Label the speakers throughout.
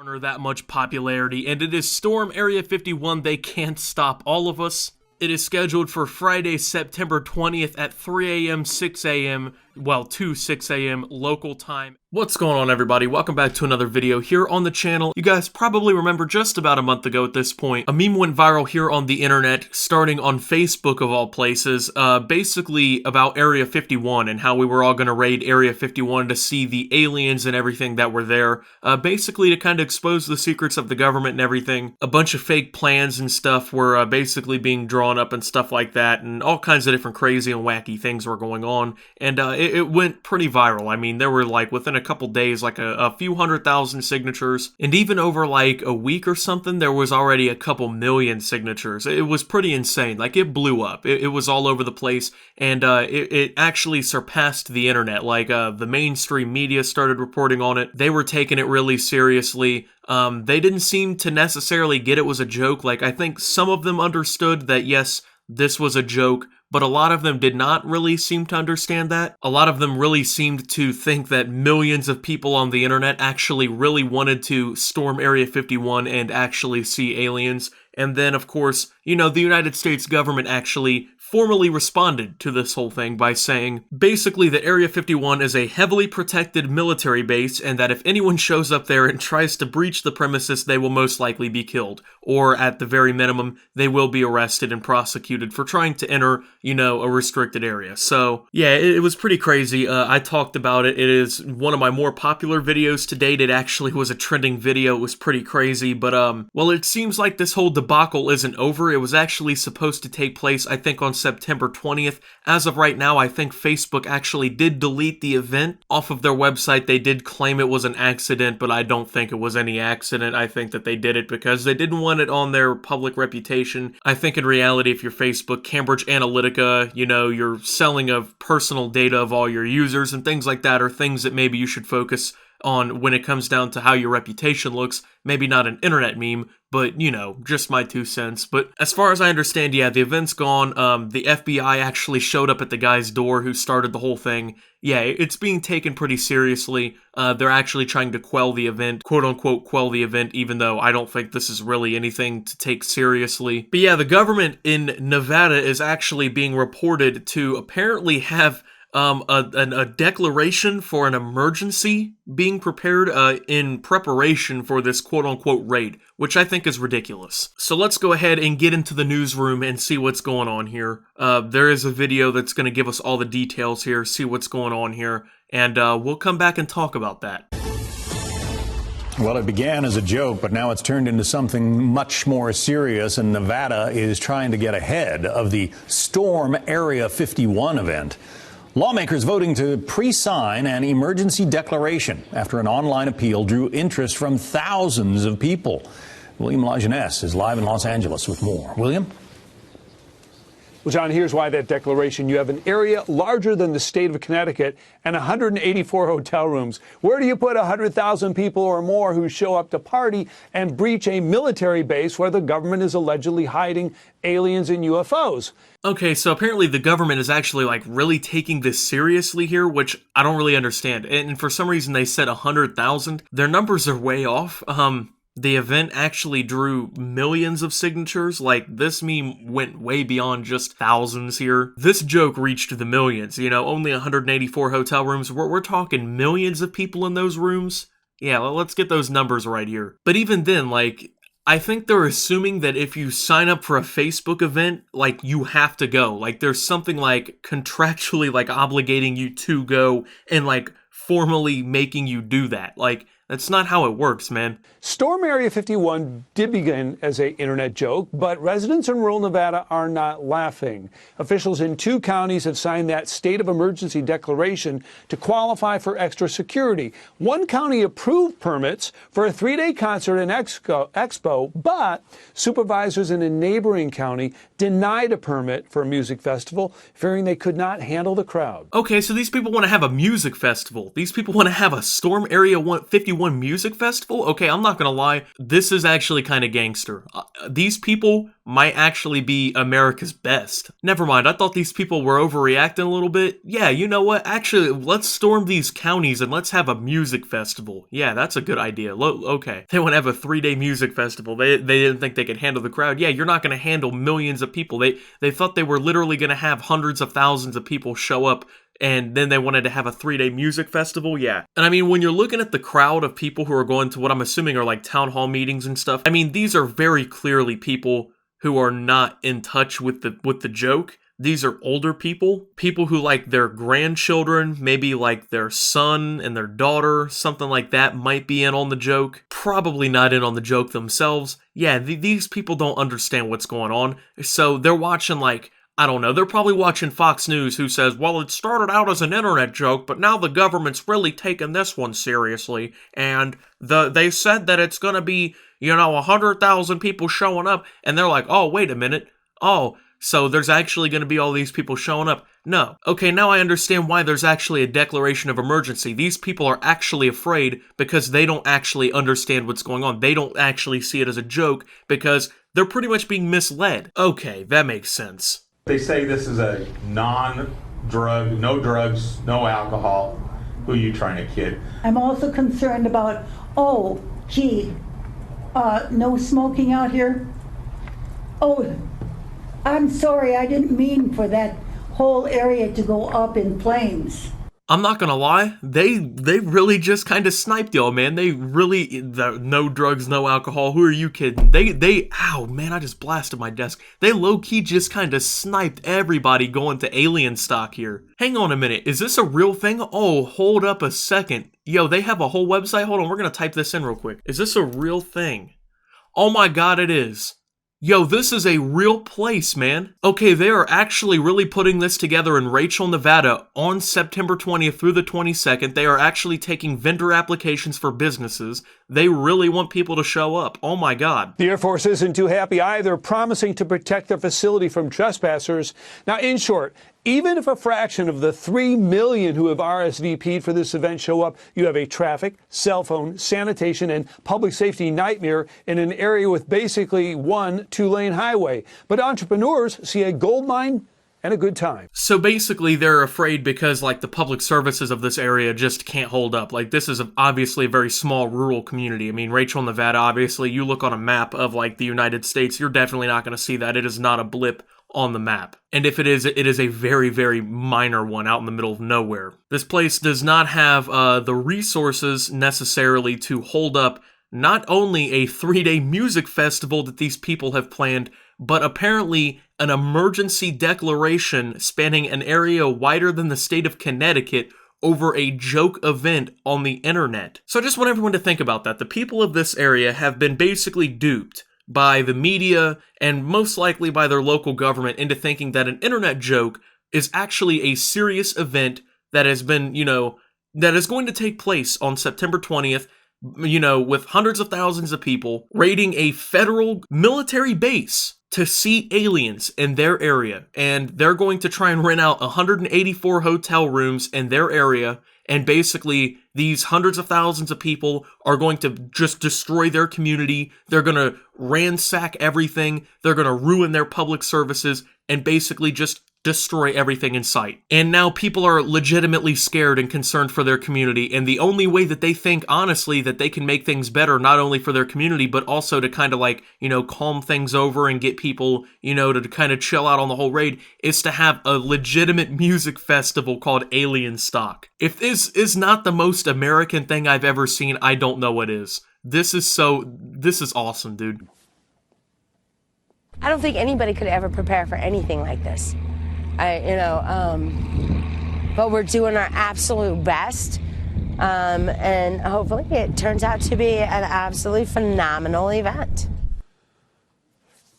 Speaker 1: garner that much popularity, and it is Storm Area 51, They Can't Stop All of Us. It is scheduled for Friday, September 20th at 3 a.m., 6 a.m., well, 6 a.m. local time. What's going on, everybody? Welcome back to another video here on the channel. You guys probably remember just about a month ago at this point, a meme went viral here on the internet, starting on Facebook of all places, basically about Area 51 and how we were all going to raid Area 51 to see the aliens and everything that were there, basically to kind of expose the secrets of the government and everything. A bunch of fake plans and stuff were basically being drawn up and stuff like that, and all kinds of different crazy and wacky things were going on, and it went pretty viral. I mean, there were like within a couple days like a few 100,000 signatures, and even over like a week or something there was already a couple million signatures. It was pretty insane. Like, it blew up. It was all over the place, and it actually surpassed the internet. Like, the mainstream media started reporting on it. They were taking it really seriously. They didn't seem to necessarily get it was a joke. Like, I think some of them understood that yes, this was a joke, but a lot of them did not really seem to understand that. A lot of them really seemed to think that millions of people on the internet actually really wanted to storm Area 51 and actually see aliens. And then, of course, you know, the United States government actually formally responded to this whole thing by saying basically that Area 51 is a heavily protected military base, and that if anyone shows up there and tries to breach the premises, they will most likely be killed, or at the very minimum, they will be arrested and prosecuted for trying to enter, you know, a restricted area. So yeah, it was pretty crazy. I talked about it. It is one of my more popular videos to date. It actually was a trending video. It was pretty crazy, but well, it seems like this whole debacle isn't over. It was actually supposed to take place, I think, on September 20th. As of right now, I think Facebook actually did delete the event off of their website. They did claim it was an accident, but I don't think it was any accident. I think that they did it because they didn't want it on their public reputation. I think in reality, if you're Facebook, Cambridge Analytica, you know, your selling of personal data of all your users and things like that are things that maybe you should focus on when it comes down to how your reputation looks. Maybe not an internet meme, but, you know, just my 2 cents. But as far as I understand, yeah, the event's gone. The FBI actually showed up at the guy's door who started the whole thing. Yeah, it's being taken pretty seriously. They're actually trying to quell the event, quote-unquote quell the event, even though I don't think this is really anything to take seriously. But yeah, the government in Nevada is actually being reported to apparently have a declaration for an emergency being prepared in preparation for this quote-unquote raid, which I think is ridiculous. So let's go ahead and get into the newsroom and see what's going on here. There is a video that's going to give us all the details here, see what's going on here, and we'll come back and talk about that.
Speaker 2: Well, it began as a joke, but now it's turned into something much more serious, and Nevada is trying to get ahead of the Storm Area 51 event. Lawmakers voting to pre-sign an emergency declaration after an online appeal drew interest from thousands of people. William Lajeunesse is live in Los Angeles with more. William?
Speaker 3: Well, John, here's why that declaration. You have an area larger than the state of Connecticut and 184 hotel rooms. Where do you put 100,000 people or more who show up to party and breach a military base where the government is allegedly hiding aliens and UFOs?
Speaker 1: Okay, so apparently the government is actually like really taking this seriously here, which I don't really understand. And for some reason they said 100,000. Their numbers are way off. The event actually drew millions of signatures. Like, this meme went way beyond just thousands here. This joke reached the millions, you know, only 184 hotel rooms. We're talking millions of people in those rooms. Yeah, well, let's get those numbers right here. But even then, like, I think they're assuming that if you sign up for a Facebook event, like, you have to go. Like, there's something like contractually like obligating you to go and like formally making you do that. Like, that's not how it works, man.
Speaker 3: Storm Area 51 did begin as an internet joke, but residents in rural Nevada are not laughing. Officials in 2 counties have signed that state of emergency declaration to qualify for extra security. 1 county approved permits for a 3-day concert and expo, but supervisors in a neighboring county denied a permit for a music festival, fearing they could not handle the crowd.
Speaker 1: Okay, so these people want to have a music festival. These people want to have a Storm Area 51 51 Music Festival? Okay, I'm not gonna lie, this is actually kind of gangster. These people might actually be America's best. Never mind, I thought these people were overreacting a little bit. Yeah, you know what? Actually, let's storm these counties and let's have a music festival. Yeah, that's a good idea. Okay. They want to have a 3-day music festival. They didn't think they could handle the crowd. Yeah, you're not going to handle millions of people. They thought they were literally going to have hundreds of thousands of people show up, and then they wanted to have a 3-day music festival. Yeah. And I mean, when you're looking at the crowd of people who are going to what I'm assuming are like town hall meetings and stuff, I mean, these are very clearly people who are not in touch with the joke. These are older people who like their grandchildren, maybe like their son and their daughter, something like that might be in on the joke. Probably not in on the joke themselves. Yeah, these people don't understand what's going on. So they're watching like, I don't know, they're probably watching Fox News, who says, well, it started out as an internet joke, but now the government's really taking this one seriously, and they said that it's gonna be, 100,000 people showing up, and they're like, oh, wait a minute, oh, so there's actually gonna be all these people showing up? No. Okay, now I understand why there's actually a declaration of emergency. These people are actually afraid because they don't actually understand what's going on. They don't actually see it as a joke because they're pretty much being misled. Okay, that makes sense.
Speaker 4: They say this is a non-drug, no drugs, no alcohol. Who are you trying to kid?
Speaker 5: I'm also concerned about, no smoking out here. Oh, I'm sorry, I didn't mean for that whole area to go up in flames.
Speaker 1: I'm not gonna lie, they really just kind of sniped y'all, man. They really, no drugs, no alcohol, who are you kidding? Ow, man, I just blasted my desk. They low-key just kind of sniped everybody going to alien stock here. Hang on a minute, is this a real thing? Oh, hold up a second. Yo, they have a whole website? Hold on, we're gonna type this in real quick. Is this a real thing? Oh my god, it is. Yo, this is a real place, man. Okay, they are actually really putting this together in Rachel, Nevada on September 20th through the 22nd. They are actually taking vendor applications for businesses. They really want people to show up. Oh my God.
Speaker 3: The Air Force isn't too happy either, promising to protect their facility from trespassers. Now, in short, even if a fraction of the 3 million who have RSVP'd for this event show up, you have a traffic, cell phone, sanitation, and public safety nightmare in an area with basically one 2-lane highway. But entrepreneurs see a gold mine and a good time.
Speaker 1: So basically they're afraid because like the public services of this area just can't hold up. Like this is obviously a very small rural community. I mean, Rachel, Nevada, obviously you look on a map of like the United States, you're definitely not going to see that. It is not a blip on the map. And if it is a very, very minor one out in the middle of nowhere. This place does not have the resources necessarily to hold up not only a 3-day music festival that these people have planned, but apparently an emergency declaration spanning an area wider than the state of Connecticut over a joke event on the internet. So I just want everyone to think about that. The people of this area have been basically duped by the media and most likely by their local government into thinking that an internet joke is actually a serious event that has been, that is going to take place on September 20th, with hundreds of thousands of people raiding a federal military base to see aliens in their area. And they're going to try and rent out 184 hotel rooms in their area. And basically, these hundreds of thousands of people are going to just destroy their community. They're going to ransack everything. They're going to ruin their public services and basically just destroy everything in sight. And now people are legitimately scared and concerned for their community. And the only way that they think, honestly, that they can make things better, not only for their community, but also to kind of like, calm things over and get people, to kind of chill out on the whole raid, is to have a legitimate music festival called Alien Stock. If this is not the most American thing I've ever seen, I don't know what is. This is awesome, dude.
Speaker 6: I don't think anybody could ever prepare for anything like this. But we're doing our absolute best, and hopefully it turns out to be an absolutely phenomenal event.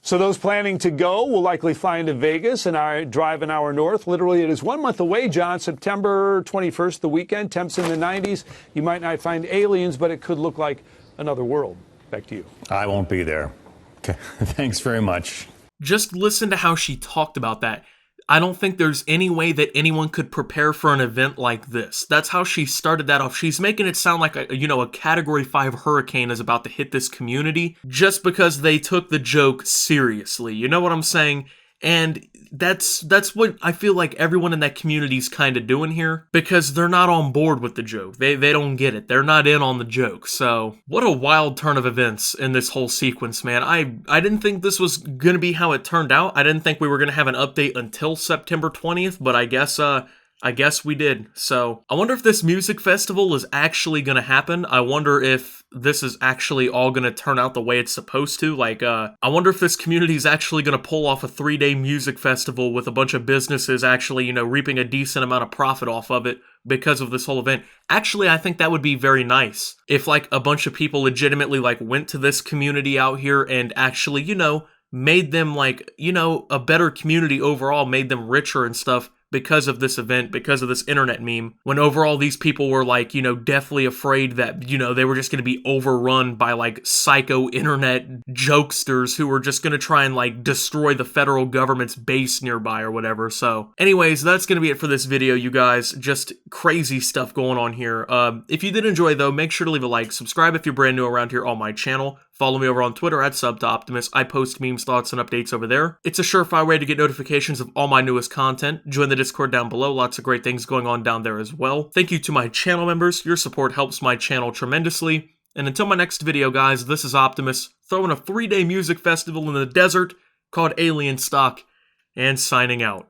Speaker 3: So those planning to go will likely fly into Vegas and drive an hour north. Literally, it is 1 month away, John. September 21st, the weekend, temps in the 90s. You might not find aliens, but it could look like another world. Back to you.
Speaker 2: I won't be there. Okay. Thanks very much.
Speaker 1: Just listen to how she talked about that. I don't think there's any way that anyone could prepare for an event like this. That's how she started that off. She's making it sound like a Category 5 hurricane is about to hit this community just because they took the joke seriously. You know what I'm saying? And that's what I feel like everyone in that community's kind of doing here, because they're not on board with the joke. They don't get it. They're not in on the joke. So what a wild turn of events in this whole sequence, man. I didn't think this was gonna be how it turned out. I didn't think we were gonna have an update until September 20th, but I guess we did. So I wonder if this music festival is actually going to happen. I wonder if this is actually all going to turn out the way it's supposed to. Like, I wonder if this community is actually going to pull off a 3-day music festival with a bunch of businesses actually, reaping a decent amount of profit off of it because of this whole event. Actually, I think that would be very nice if like a bunch of people legitimately like went to this community out here and actually, made them like, a better community overall, made them richer and stuff because of this event, because of this internet meme, when overall these people were like, deathly afraid that, they were just going to be overrun by like psycho internet jokesters who were just going to try and like destroy the federal government's base nearby or whatever. So anyways, that's going to be it for this video, you guys. Just crazy stuff going on here. If you did enjoy though, make sure to leave a like, subscribe if you're brand new around here on my channel. Follow me over on Twitter at @SubToOptimus. I post memes, thoughts, and updates over there. It's a surefire way to get notifications of all my newest content. Join the Discord down below. Lots of great things going on down there as well. Thank you to my channel members. Your support helps my channel tremendously. And until my next video, guys, this is Optimus, throwing a 3-day music festival in the desert called Alien Stock, and signing out.